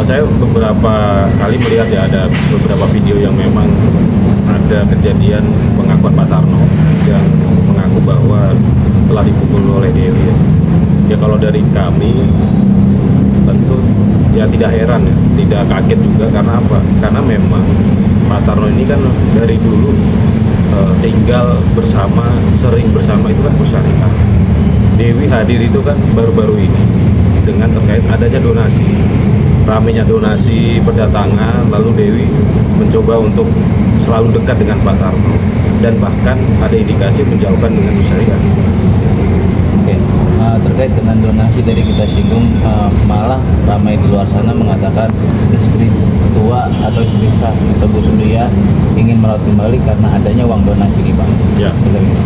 saya beberapa kali melihat ya ada beberapa video yang memang ada kejadian pengakuan Pak Tarno yang mengaku bahwa telah dipukul oleh Dewi. Ya kalau dari kami tentu ya tidak heran ya, tidak kaget juga karena apa? Karena memang Pak Tarno ini kan dari dulu tinggal bersama, sering bersama itu kan Bu Syariah. Dewi hadir itu kan baru-baru ini dengan terkait adanya donasi, ramenya donasi berdatangan, lalu Dewi mencoba untuk selalu dekat dengan Pak Tarno dan bahkan ada indikasi menjauhkan dengan Bu Syariah. Oke, terkait dengan donasi tadi kita singgung, malah ramai di luar sana mengatakan istri tua atau istri sah atau Bu Surya ingin merawat kembali karena adanya uang donasi nih Pak. Ya.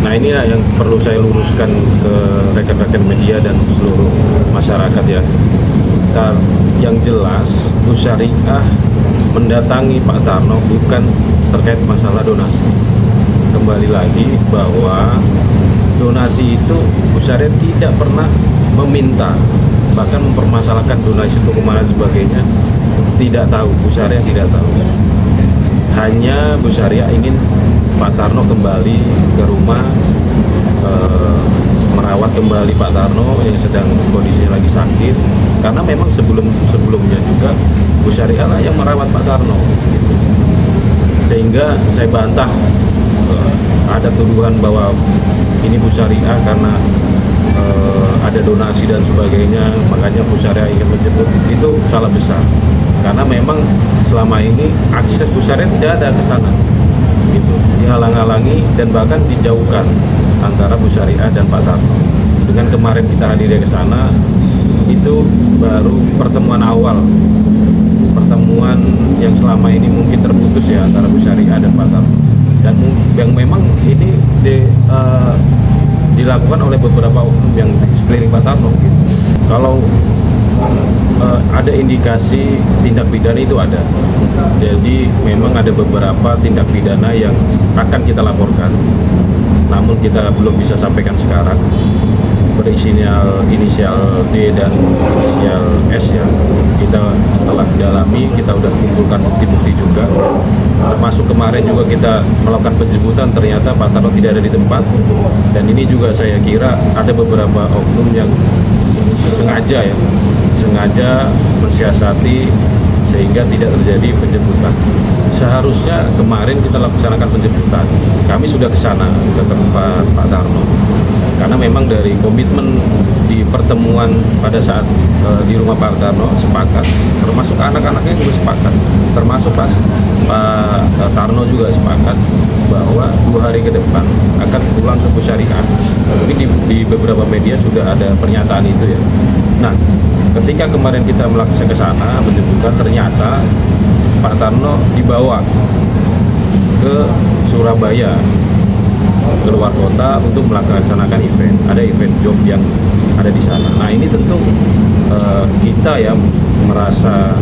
Nah ini yang perlu saya luruskan ke rekan-rekan media dan seluruh masyarakat ya. Yang jelas Bu Syariah mendatangi Pak Tarno bukan terkait masalah donasi. Kembali lagi bahwa donasi itu Bu Syariah tidak pernah meminta, bahkan mempermasalahkan donasi untuk kemana sebagainya. Tidak tahu, Bu Syariah tidak tahu. Hanya Bu Syariah ingin Pak Tarno kembali ke rumah, merawat kembali Pak Tarno yang sedang kondisinya lagi sakit. Karena memang sebelumnya juga Bu Syariah lah yang merawat Pak Tarno. Sehingga saya bantah ada tuduhan bahwa ini Bu Syariah karena ada donasi dan sebagainya, makanya Bu Syariah ingin menjemput, itu salah besar. Karena memang selama ini akses Bu Syariah tidak ada ke sana, gitu, dihalang-halangi dan bahkan dijauhkan antara Bu Syariah dan Pak Tarno. Dengan kemarin kita hadir ke sana, itu baru pertemuan awal, pertemuan yang selama ini mungkin terputus ya antara Bu Syariah dan Pak Tarno. Dan yang memang ini dilakukan oleh beberapa oknum yang di sekeliling Pak Tarno gitu. Kalau ada indikasi tindak pidana itu ada. Jadi memang ada beberapa tindak pidana yang akan kita laporkan, namun kita belum bisa sampaikan sekarang. Inisial D dan inisial S ya, kita telah dalami, kita udah kumpulkan bukti-bukti juga. Termasuk kemarin juga kita melakukan penjemputan, ternyata Pak Tarno tidak ada di tempat. Dan ini juga saya kira ada beberapa oknum yang sengaja mensiasati sehingga tidak terjadi penjemputan. Seharusnya kemarin kita laksanakan penjemputan. Kami sudah ke sana, ke tempat Pak Tarno. Karena memang dari komitmen di pertemuan pada saat di rumah Pak Tarno sepakat, termasuk anak-anaknya juga sepakat, termasuk Pak Tarno juga sepakat bahwa 2 hari ke depan akan pulang ke Bu Syariah. Mungkin di beberapa media sudah ada pernyataan itu ya. Nah, ketika kemarin kita melakukan ke sana menjemputkan, ternyata Pak Tarno dibawa ke Surabaya, ke luar kota untuk melaksanakan event. Ada event job yang ada di sana. Nah ini tentu kita ya merasa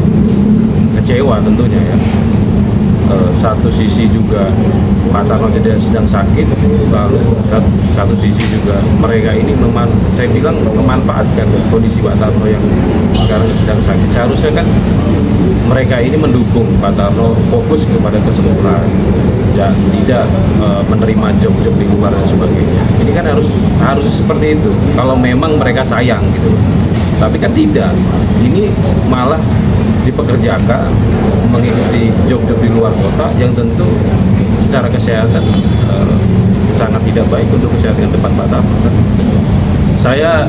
kecewa tentunya ya. Satu sisi juga Pak Tarno sedang sakit, lalu satu sisi juga mereka ini saya bilang memanfaatkan kondisi Pak Tarno yang sekarang sedang sakit. Seharusnya kan mereka ini mendukung Pak Tarno fokus kepada kesembuhan dan tidak menerima job-job di luar dan sebagainya. Ini kan harus seperti itu kalau memang mereka sayang gitu. Tapi kan tidak, ini malah dipekerjakan mengikuti job-job di luar kota yang tentu secara kesehatan sangat tidak baik untuk kesehatan tempat Pak Tarno. Saya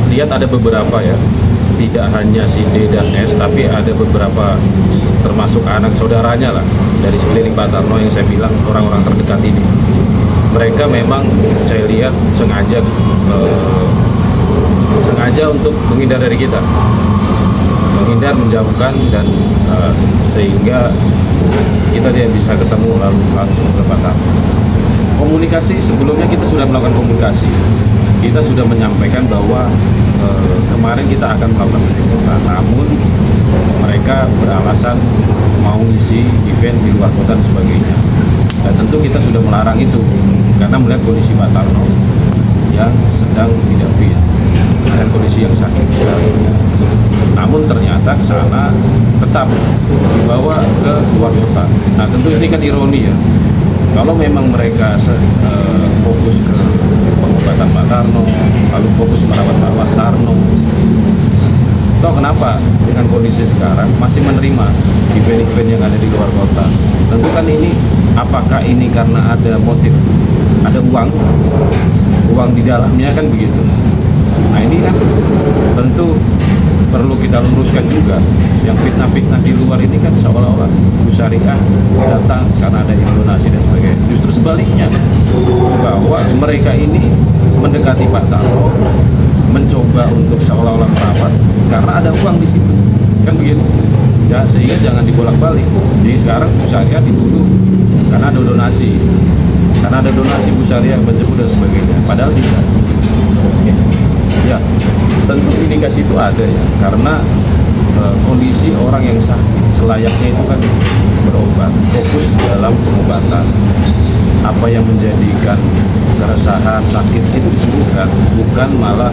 lihat ada beberapa ya, tidak hanya si D dan S, tapi ada beberapa termasuk anak saudaranya lah dari sekeliling Pak Tarno yang saya bilang orang-orang terdekat ini. Mereka memang saya lihat sengaja untuk menghindar dari kita, menjauhkan dan sehingga kita tidak bisa ketemu langsung ke Pak Tarno. Komunikasi sebelumnya kita sudah melakukan komunikasi. Kita sudah menyampaikan bahwa kemarin kita akan melakukan penjemputan, namun mereka beralasan mau ngisi event di luar kota dan sebagainya. Dan tentu kita sudah melarang itu karena melihat kondisi Pak Tarno yang sedang tidak fit dan kondisi yang sakit sekarang. namun ternyata ke sana tetap dibawa ke luar kota. Nah tentu ini kan ironi ya, kalau memang mereka fokus ke pengobatan Pak Tarno, lalu fokus merawat Pak Tarno, toh kenapa dengan kondisi sekarang masih menerima event-event yang ada di luar kota? Tentu kan ini, apakah ini karena ada motif, ada uang di dalamnya kan begitu. Nah ini kan tentu perlu kita luruskan juga. Yang fitnah-fitnah di luar ini kan seolah-olah Bu Syariah datang karena ada donasi dan sebagainya. Justru sebaliknya, bahwa mereka ini mendekati Pak Tarno, mencoba untuk seolah-olah merawat karena ada uang di situ, kan begitu. Ya sehingga jangan dibolak-balik. Jadi sekarang Bu Syariah dituduh karena ada donasi Bu Syariah menjemput dan sebagainya. Padahal tidak. Ya, tentu indikasi itu ada ya, karena kondisi orang yang sakit selayaknya itu kan berobat, fokus dalam pengobatan. Apa yang menjadikan keresahan, sakit itu disembuhkan, bukan malah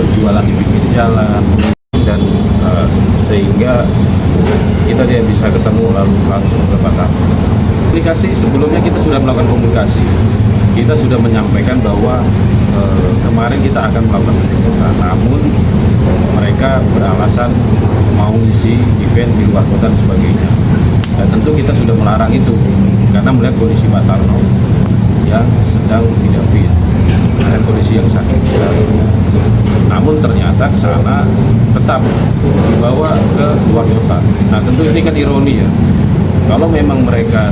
berjualan di pinggir jalan dan sehingga kita tidak bisa ketemu lalu langsung ke Pak Tarno. Komunikasi sebelumnya kita sudah melakukan komunikasi, kita sudah menyampaikan bahwa kemarin kita akan melakukan penjemputan, namun mereka beralasan mau ngisi event di luar kota dan sebagainya. Dan tentu kita sudah melarang itu karena melihat kondisi Pak Tarno yang sedang tidak fit dan kondisi yang sakit. Namun ternyata ke sana tetap dibawa ke luar kota. Nah tentu ini kan ironi ya, kalau memang mereka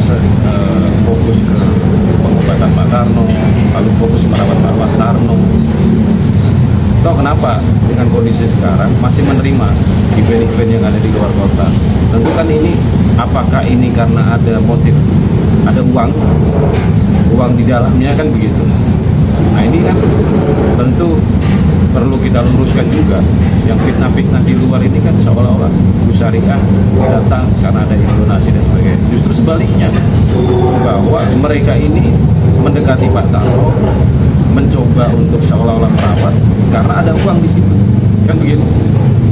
fokus ke pengobatan Pak Tarno, lalu fokus merawat Pak Tarno, toh kenapa dengan kondisi sekarang masih menerima event-event yang ada di luar kota? Tentu kan ini, apakah ini karena ada motif, ada uang di dalamnya kan begitu. Nah ini kan tentu perlu kita luruskan juga. Yang fitnah-fitnah di luar ini kan seolah-olah Bu Syariah datang karena ada donasi dan sebagainya. Justru sebaliknya, bahwa mereka ini mendekati Pak Tarno, mencoba untuk seolah-olah merawat karena ada uang di situ, kan begitu.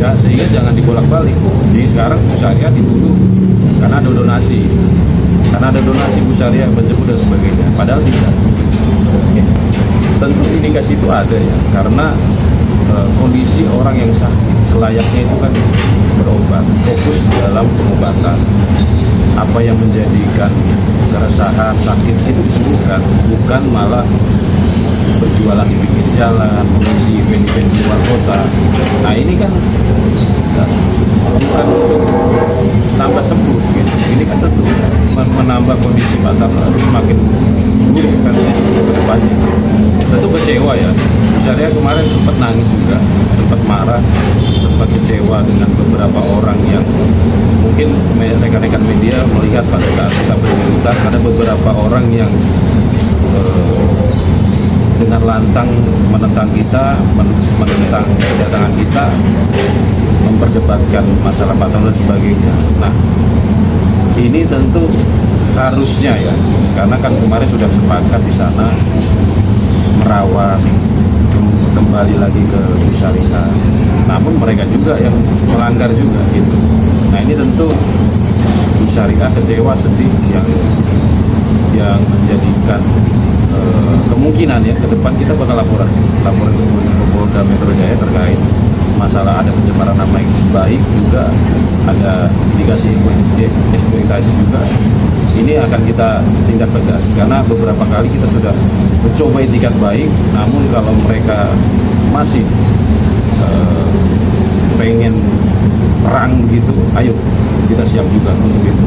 Ya sehingga jangan dibolak-balik. Jadi sekarang Bu Syariah dituduh karena ada donasi Bu Syariah menjemput dan sebagainya. Padahal tidak. Tentu indikasi itu ada ya, karena kondisi orang yang sakit selayaknya itu kan berobat, fokus dalam pengobatan. Apa yang menjadikan keresahan, sakit itu disembuhkan, bukan malah berjualan di pinggir jalan, mengisi event-event di luar kota. Nah ini kan bukan untuk tambah sembuh gitu. Ini kan tentu menambah kondisi Pak Tarno harus semakin buruk kan ke depannya. Tentu kecewa ya. Bu Syariah kemarin sempat nangis juga, sempat marah, sempat kecewa dengan beberapa orang yang mungkin rekan-rekan media melihat pada saat kita berkerutan ada beberapa orang yang dengan lantang menentang kita, menentang kedatangan kita, memperdebatkan masalah Pak Tarno dan sebagainya. Nah, ini tentu harusnya ya, karena kan kemarin sudah sepakat di sana merawat, kembali lagi ke Bu Syariah. Namun mereka juga yang melanggar juga gitu. Nah ini tentu Bu Syariah kecewa, sedih, yang menjadikan kemungkinan ya ke depan kita bakal laporan ke Polda Metro Jaya terkait masalah ada pencemaran nama baik, juga ada indikasi eksploitasi juga. Ini akan kita tindak tegas karena beberapa kali kita sudah mencoba itikat baik, namun kalau mereka masih pengen perang begitu, ayo kita siap juga untuk itu.